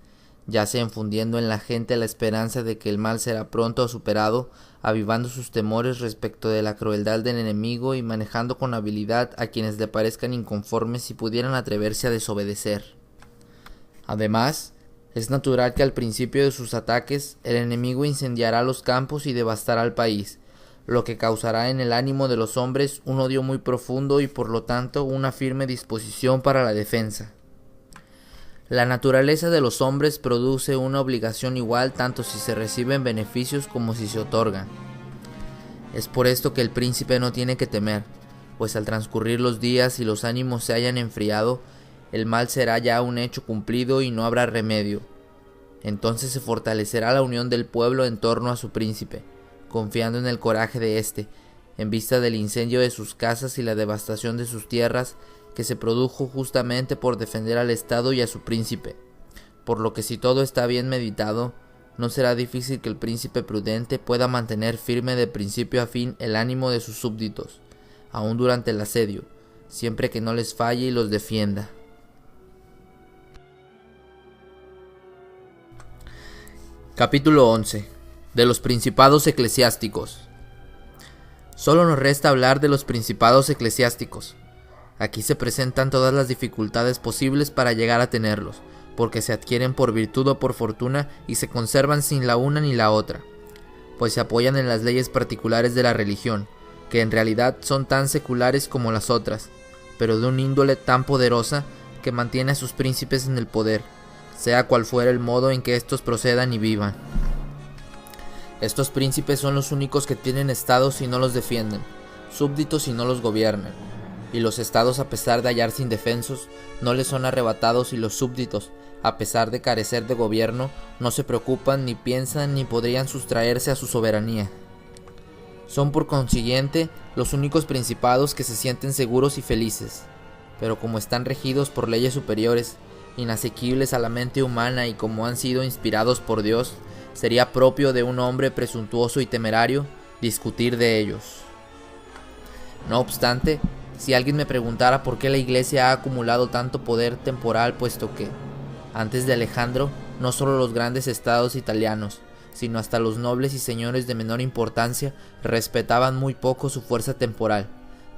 ya sea infundiendo en la gente la esperanza de que el mal será pronto superado, avivando sus temores respecto de la crueldad del enemigo y manejando con habilidad a quienes le parezcan inconformes si pudieran atreverse a desobedecer. Además, es natural que al principio de sus ataques el enemigo incendiará los campos y devastará el país, lo que causará en el ánimo de los hombres un odio muy profundo y por lo tanto una firme disposición para la defensa. La naturaleza de los hombres produce una obligación igual tanto si se reciben beneficios como si se otorgan. Es por esto que el príncipe no tiene que temer, pues al transcurrir los días y los ánimos se hayan enfriado, el mal será ya un hecho cumplido y no habrá remedio. Entonces se fortalecerá la unión del pueblo en torno a su príncipe, confiando en el coraje de éste, en vista del incendio de sus casas y la devastación de sus tierras, que se produjo justamente por defender al Estado y a su príncipe. Por lo que si todo está bien meditado, no será difícil que el príncipe prudente pueda mantener firme de principio a fin el ánimo de sus súbditos, aun durante el asedio, siempre que no les falle y los defienda. Capítulo 11. De los principados eclesiásticos. Solo nos resta hablar de los principados eclesiásticos. Aquí se presentan todas las dificultades posibles para llegar a tenerlos, porque se adquieren por virtud o por fortuna y se conservan sin la una ni la otra, pues se apoyan en las leyes particulares de la religión, que en realidad son tan seculares como las otras, pero de un índole tan poderosa que mantiene a sus príncipes en el poder, sea cual fuera el modo en que éstos procedan y vivan. Estos príncipes son los únicos que tienen estados y no los defienden, súbditos y no los gobiernan, y los estados, a pesar de hallarse indefensos, no les son arrebatados, y los súbditos, a pesar de carecer de gobierno, no se preocupan, ni piensan, ni podrían sustraerse a su soberanía. Son por consiguiente los únicos principados que se sienten seguros y felices, pero como están regidos por leyes superiores, inasequibles a la mente humana y como han sido inspirados por Dios, sería propio de un hombre presuntuoso y temerario discutir de ellos. No obstante, si alguien me preguntara por qué la Iglesia ha acumulado tanto poder temporal, puesto que, antes de Alejandro, no solo los grandes estados italianos, sino hasta los nobles y señores de menor importancia respetaban muy poco su fuerza temporal,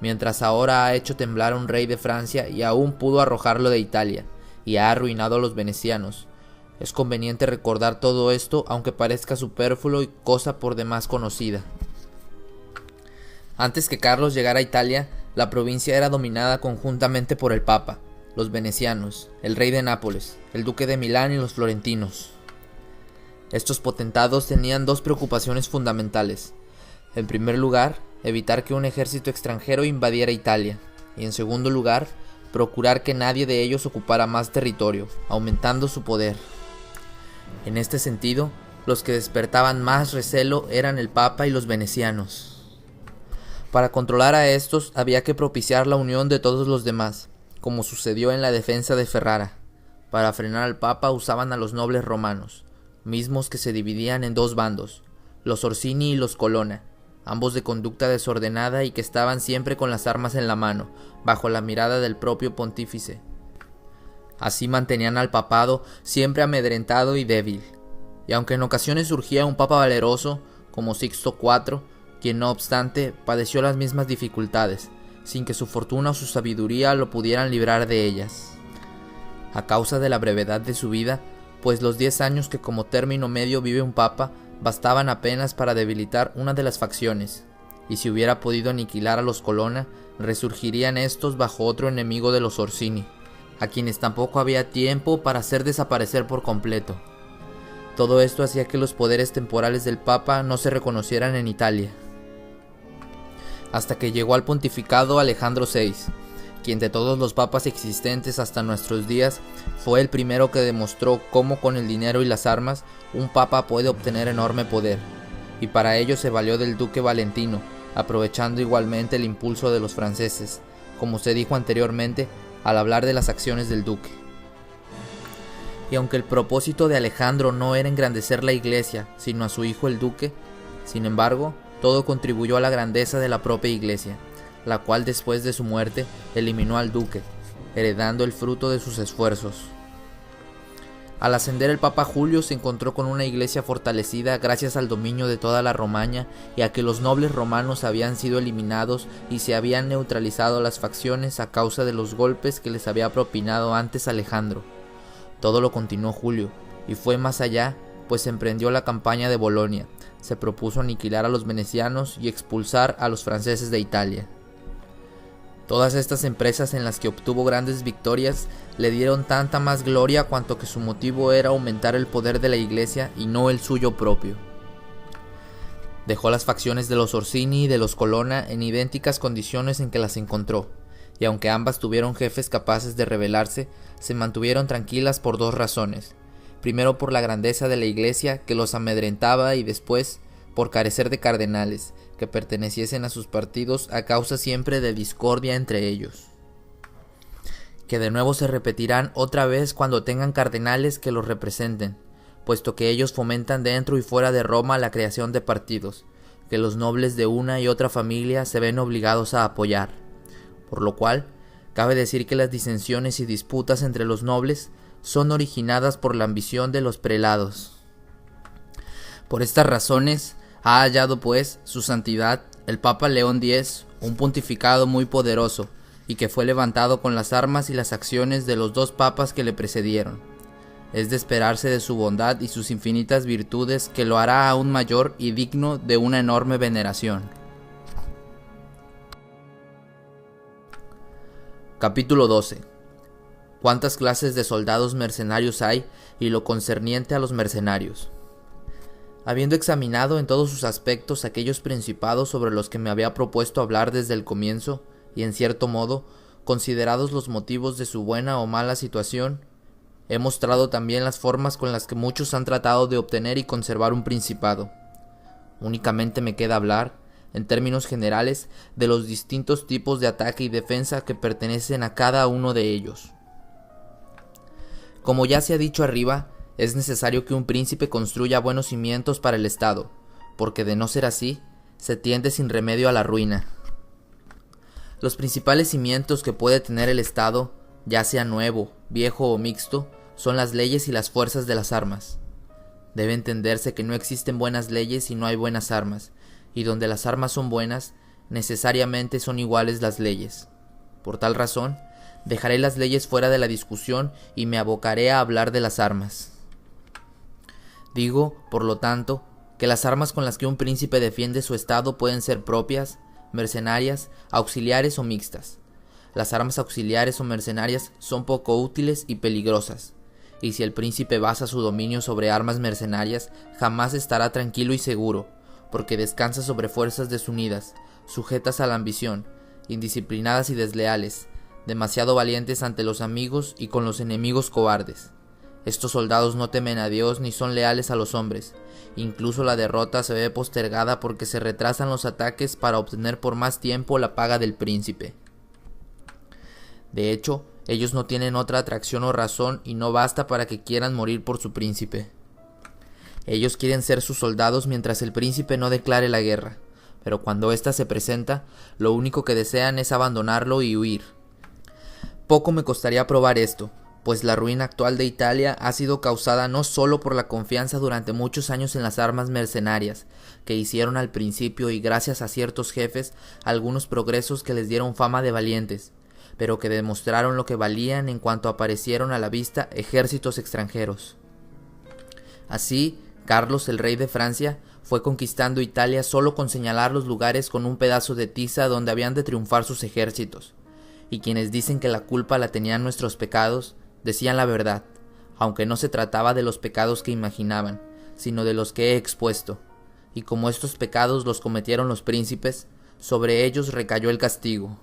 mientras ahora ha hecho temblar a un rey de Francia y aún pudo arrojarlo de Italia, y ha arruinado a los venecianos. Es conveniente recordar todo esto, aunque parezca superfluo y cosa por demás conocida. Antes que Carlos llegara a Italia, la provincia era dominada conjuntamente por el Papa, los venecianos, el rey de Nápoles, el duque de Milán y los florentinos. Estos potentados tenían dos preocupaciones fundamentales. En primer lugar, evitar que un ejército extranjero invadiera Italia, y en segundo lugar, procurar que nadie de ellos ocupara más territorio, aumentando su poder. En este sentido, los que despertaban más recelo eran el Papa y los venecianos. Para controlar a estos había que propiciar la unión de todos los demás, como sucedió en la defensa de Ferrara. Para frenar al Papa usaban a los nobles romanos, mismos que se dividían en dos bandos, los Orsini y los Colonna, ambos de conducta desordenada y que estaban siempre con las armas en la mano, bajo la mirada del propio pontífice. Así mantenían al papado siempre amedrentado y débil, y aunque en ocasiones surgía un papa valeroso, como Sixto IV, quien no obstante padeció las mismas dificultades, sin que su fortuna o su sabiduría lo pudieran librar de ellas. A causa de la brevedad de su vida, pues los 10 años que como término medio vive un papa bastaban apenas para debilitar una de las facciones, y si hubiera podido aniquilar a los Colonna, resurgirían estos bajo otro enemigo de los Orsini, a quienes tampoco había tiempo para hacer desaparecer por completo. Todo esto hacía que los poderes temporales del Papa no se reconocieran en Italia, hasta que llegó al pontificado Alejandro VI, quien de todos los papas existentes hasta nuestros días fue el primero que demostró cómo con el dinero y las armas un papa puede obtener enorme poder, y para ello se valió del duque Valentino, aprovechando igualmente el impulso de los franceses, como se dijo anteriormente al hablar de las acciones del duque. Y aunque el propósito de Alejandro no era engrandecer la iglesia, sino a su hijo el duque, sin embargo, todo contribuyó a la grandeza de la propia iglesia, la cual después de su muerte eliminó al duque, heredando el fruto de sus esfuerzos. Al ascender el Papa Julio se encontró con una iglesia fortalecida gracias al dominio de toda la Romaña y a que los nobles romanos habían sido eliminados y se habían neutralizado las facciones a causa de los golpes que les había propinado antes Alejandro. Todo lo continuó Julio, y fue más allá, pues emprendió la campaña de Bolonia, se propuso aniquilar a los venecianos y expulsar a los franceses de Italia. Todas estas empresas en las que obtuvo grandes victorias le dieron tanta más gloria cuanto que su motivo era aumentar el poder de la iglesia y no el suyo propio. Dejó las facciones de los Orsini y de los Colonna en idénticas condiciones en que las encontró, y aunque ambas tuvieron jefes capaces de rebelarse, se mantuvieron tranquilas por dos razones. Primero por la grandeza de la iglesia que los amedrentaba y después por carecer de cardenales que perteneciesen a sus partidos a causa siempre de discordia entre ellos, que de nuevo se repetirán otra vez cuando tengan cardenales que los representen, puesto que ellos fomentan dentro y fuera de Roma la creación de partidos, que los nobles de una y otra familia se ven obligados a apoyar, por lo cual cabe decir que las disensiones y disputas entre los nobles son originadas por la ambición de los prelados. Por estas razones ha hallado pues su santidad el Papa León X un pontificado muy poderoso y que fue levantado con las armas y las acciones de los dos papas que le precedieron. Es de esperarse de su bondad y sus infinitas virtudes que lo hará aún mayor y digno de una enorme veneración. Capítulo 12. ¿Cuántas clases de soldados mercenarios hay y lo concerniente a los mercenarios? Habiendo examinado en todos sus aspectos aquellos principados sobre los que me había propuesto hablar desde el comienzo, y en cierto modo, considerados los motivos de su buena o mala situación, he mostrado también las formas con las que muchos han tratado de obtener y conservar un principado. Únicamente me queda hablar, en términos generales, de los distintos tipos de ataque y defensa que pertenecen a cada uno de ellos. Como ya se ha dicho arriba, es necesario que un príncipe construya buenos cimientos para el Estado, porque de no ser así, se tiende sin remedio a la ruina. Los principales cimientos que puede tener el Estado, ya sea nuevo, viejo o mixto, son las leyes y las fuerzas de las armas. Debe entenderse que no existen buenas leyes si no hay buenas armas, y donde las armas son buenas, necesariamente son iguales las leyes. Por tal razón, dejaré las leyes fuera de la discusión y me abocaré a hablar de las armas. Digo, por lo tanto, que las armas con las que un príncipe defiende su estado pueden ser propias, mercenarias, auxiliares o mixtas. Las armas auxiliares o mercenarias son poco útiles y peligrosas, y si el príncipe basa su dominio sobre armas mercenarias, jamás estará tranquilo y seguro, porque descansa sobre fuerzas desunidas, sujetas a la ambición, indisciplinadas y desleales, demasiado valientes ante los amigos y con los enemigos cobardes. Estos soldados no temen a Dios ni son leales a los hombres. Incluso la derrota se ve postergada porque se retrasan los ataques para obtener por más tiempo la paga del príncipe. De hecho, ellos no tienen otra atracción o razón y no basta para que quieran morir por su príncipe. Ellos quieren ser sus soldados mientras el príncipe no declare la guerra, pero cuando ésta se presenta, lo único que desean es abandonarlo y huir. Poco me costaría probar esto, pues la ruina actual de Italia ha sido causada no solo por la confianza durante muchos años en las armas mercenarias, que hicieron al principio y gracias a ciertos jefes algunos progresos que les dieron fama de valientes, pero que demostraron lo que valían en cuanto aparecieron a la vista ejércitos extranjeros. Así, Carlos, el rey de Francia, fue conquistando Italia solo con señalar los lugares con un pedazo de tiza donde habían de triunfar sus ejércitos, y quienes dicen que la culpa la tenían nuestros pecados, decían la verdad, aunque no se trataba de los pecados que imaginaban, sino de los que he expuesto, y como estos pecados los cometieron los príncipes, sobre ellos recayó el castigo.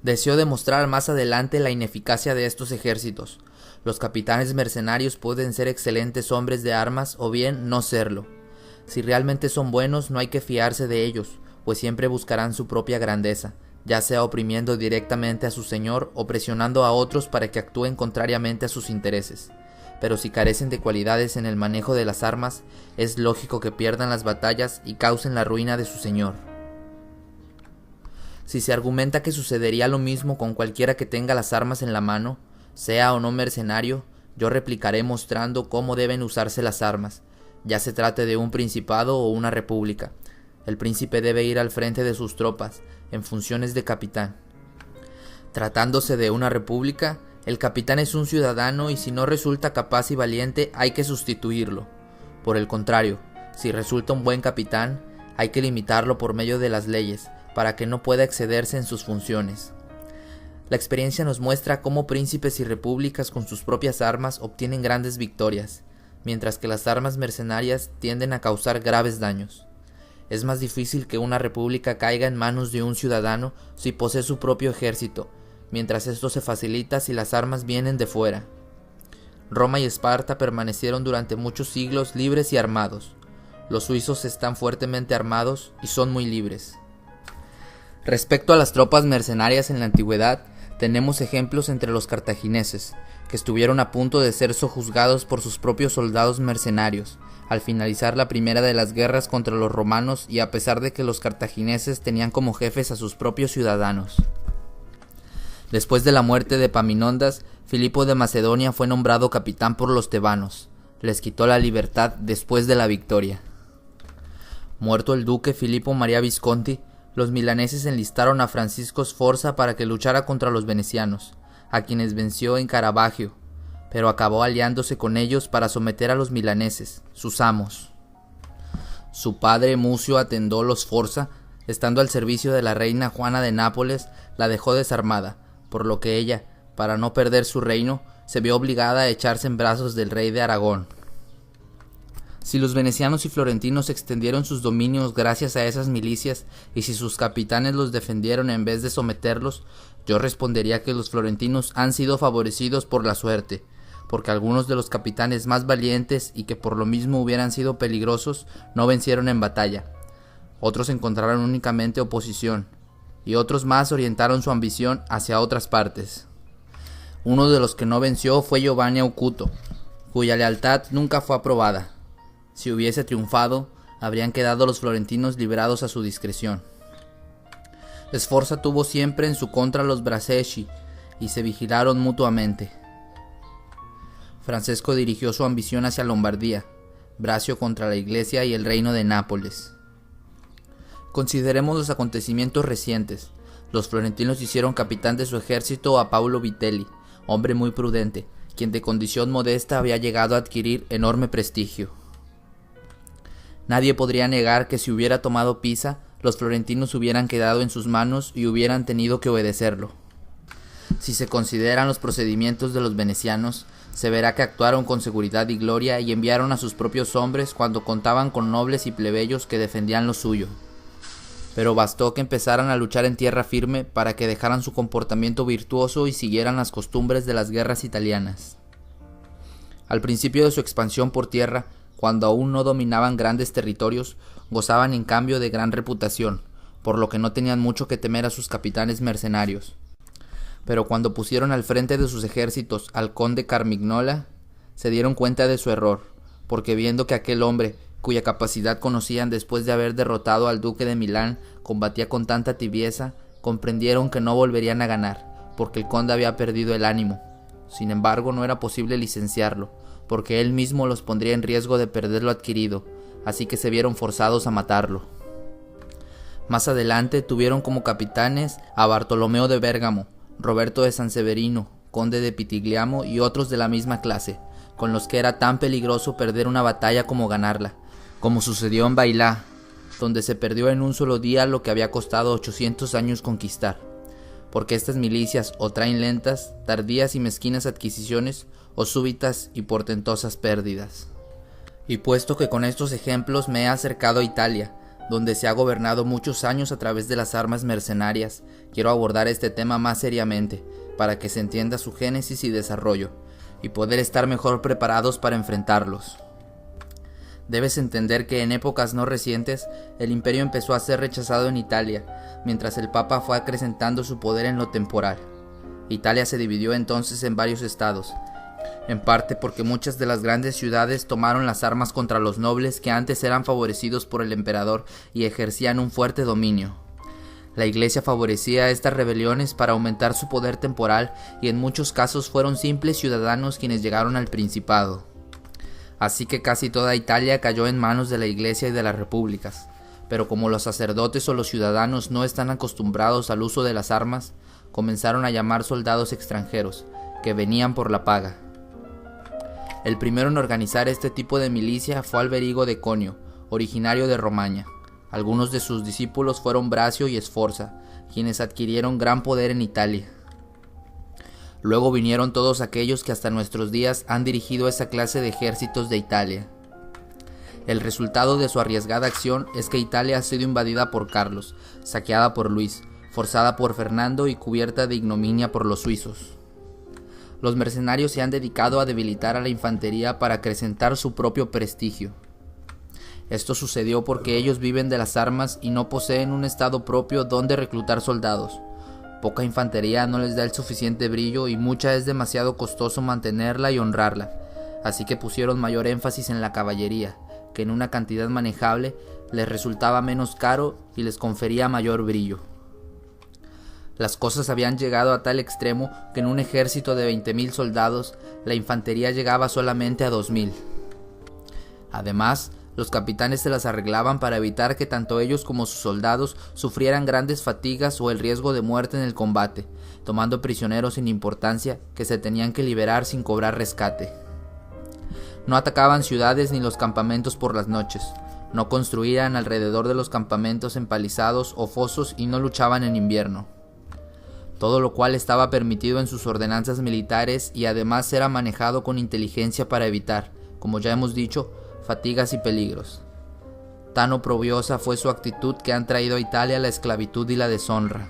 Deseo demostrar más adelante la ineficacia de estos ejércitos. Los capitanes mercenarios pueden ser excelentes hombres de armas o bien no serlo. Si realmente son buenos, no hay que fiarse de ellos, pues siempre buscarán su propia grandeza, ya sea oprimiendo directamente a su señor o presionando a otros para que actúen contrariamente a sus intereses. Pero si carecen de cualidades en el manejo de las armas, es lógico que pierdan las batallas y causen la ruina de su señor. Si se argumenta que sucedería lo mismo con cualquiera que tenga las armas en la mano, sea o no mercenario, yo replicaré mostrando cómo deben usarse las armas, ya se trate de un principado o una república. El príncipe debe ir al frente de sus tropas, en funciones de capitán. Tratándose de una república, el capitán es un ciudadano y si no resulta capaz y valiente hay que sustituirlo. Por el contrario, si resulta un buen capitán, hay que limitarlo por medio de las leyes, para que no pueda excederse en sus funciones. La experiencia nos muestra cómo príncipes y repúblicas con sus propias armas obtienen grandes victorias, mientras que las armas mercenarias tienden a causar graves daños. Es más difícil que una república caiga en manos de un ciudadano si posee su propio ejército, mientras esto se facilita si las armas vienen de fuera. Roma y Esparta permanecieron durante muchos siglos libres y armados. Los suizos están fuertemente armados y son muy libres. Respecto a las tropas mercenarias en la antigüedad, tenemos ejemplos entre los cartagineses, que estuvieron a punto de ser sojuzgados por sus propios soldados mercenarios, al finalizar la primera de las guerras contra los romanos y a pesar de que los cartagineses tenían como jefes a sus propios ciudadanos. Después de la muerte de Epaminondas, Filipo de Macedonia fue nombrado capitán por los tebanos. Les quitó la libertad después de la victoria. Muerto el duque Filippo Maria Visconti, los milaneses enlistaron a Francisco Sforza para que luchara contra los venecianos, a quienes venció en Caravaggio, pero acabó aliándose con ellos para someter a los milaneses, sus amos. Su padre Mucio Attendolo Sforza, estando al servicio de la reina Juana de Nápoles, la dejó desarmada, por lo que ella, para no perder su reino, se vio obligada a echarse en brazos del rey de Aragón. Si los venecianos y florentinos extendieron sus dominios gracias a esas milicias y si sus capitanes los defendieron en vez de someterlos, yo respondería que los florentinos han sido favorecidos por la suerte, porque algunos de los capitanes más valientes y que por lo mismo hubieran sido peligrosos no vencieron en batalla. Otros encontraron únicamente oposición, y otros más orientaron su ambición hacia otras partes. Uno de los que no venció fue Giovanni Aucuto, cuya lealtad nunca fue aprobada. Si hubiese triunfado, habrían quedado los florentinos librados a su discreción. Sforza tuvo siempre en su contra a los Braceschi y se vigilaron mutuamente. Francesco dirigió su ambición hacia Lombardía, Bracio contra la Iglesia y el reino de Nápoles. Consideremos los acontecimientos recientes. Los florentinos hicieron capitán de su ejército a Paulo Vitelli, hombre muy prudente, quien de condición modesta había llegado a adquirir enorme prestigio. Nadie podría negar que si hubiera tomado Pisa, los florentinos hubieran quedado en sus manos y hubieran tenido que obedecerlo. Si se consideran los procedimientos de los venecianos, se verá que actuaron con seguridad y gloria y enviaron a sus propios hombres cuando contaban con nobles y plebeyos que defendían lo suyo. Pero bastó que empezaran a luchar en tierra firme para que dejaran su comportamiento virtuoso y siguieran las costumbres de las guerras italianas. Al principio de su expansión por tierra, cuando aún no dominaban grandes territorios, gozaban en cambio de gran reputación, por lo que no tenían mucho que temer a sus capitanes mercenarios. Pero cuando pusieron al frente de sus ejércitos al conde Carmignola, se dieron cuenta de su error, porque viendo que aquel hombre, cuya capacidad conocían después de haber derrotado al duque de Milán, combatía con tanta tibieza, comprendieron que no volverían a ganar, porque el conde había perdido el ánimo. Sin embargo, no era posible licenciarlo, porque él mismo los pondría en riesgo de perder lo adquirido, así que se vieron forzados a matarlo. Más adelante tuvieron como capitanes a Bartolomeo de Bérgamo, Roberto de Sanseverino, conde de Pitigliamo y otros de la misma clase, con los que era tan peligroso perder una batalla como ganarla, como sucedió en Bailá, donde se perdió en un solo día lo que había costado 800 años conquistar, porque estas milicias o traen lentas, tardías y mezquinas adquisiciones, o súbitas y portentosas pérdidas. Y puesto que con estos ejemplos me he acercado a Italia, donde se ha gobernado muchos años a través de las armas mercenarias, quiero abordar este tema más seriamente, para que se entienda su génesis y desarrollo, y poder estar mejor preparados para enfrentarlos. Debes entender que en épocas no recientes, el imperio empezó a ser rechazado en Italia, mientras el Papa fue acrecentando su poder en lo temporal. Italia se dividió entonces en varios estados, en parte porque muchas de las grandes ciudades tomaron las armas contra los nobles que antes eran favorecidos por el emperador y ejercían un fuerte dominio. La Iglesia favorecía estas rebeliones para aumentar su poder temporal y en muchos casos fueron simples ciudadanos quienes llegaron al Principado. Así que casi toda Italia cayó en manos de la Iglesia y de las repúblicas, pero como los sacerdotes o los ciudadanos no están acostumbrados al uso de las armas, comenzaron a llamar soldados extranjeros, que venían por la paga. El primero en organizar este tipo de milicia fue Alberigo de Conio, originario de Romaña. Algunos de sus discípulos fueron Bracio y Sforza, quienes adquirieron gran poder en Italia. Luego vinieron todos aquellos que hasta nuestros días han dirigido esa clase de ejércitos de Italia. El resultado de su arriesgada acción es que Italia ha sido invadida por Carlos, saqueada por Luis, forzada por Fernando y cubierta de ignominia por los suizos. Los mercenarios se han dedicado a debilitar a la infantería para acrecentar su propio prestigio. Esto sucedió porque ellos viven de las armas y no poseen un estado propio donde reclutar soldados. Poca infantería no les da el suficiente brillo y mucha es demasiado costoso mantenerla y honrarla, así que pusieron mayor énfasis en la caballería, que en una cantidad manejable les resultaba menos caro y les confería mayor brillo. Las cosas habían llegado a tal extremo que en un ejército de 20.000 soldados, la infantería llegaba solamente a 2.000. Además, los capitanes se las arreglaban para evitar que tanto ellos como sus soldados sufrieran grandes fatigas o el riesgo de muerte en el combate, tomando prisioneros sin importancia que se tenían que liberar sin cobrar rescate. No atacaban ciudades ni los campamentos por las noches, no construían alrededor de los campamentos empalizados o fosos y no luchaban en invierno. Todo lo cual estaba permitido en sus ordenanzas militares y además era manejado con inteligencia para evitar, como ya hemos dicho, fatigas y peligros. Tan oprobiosa fue su actitud que han traído a Italia la esclavitud y la deshonra.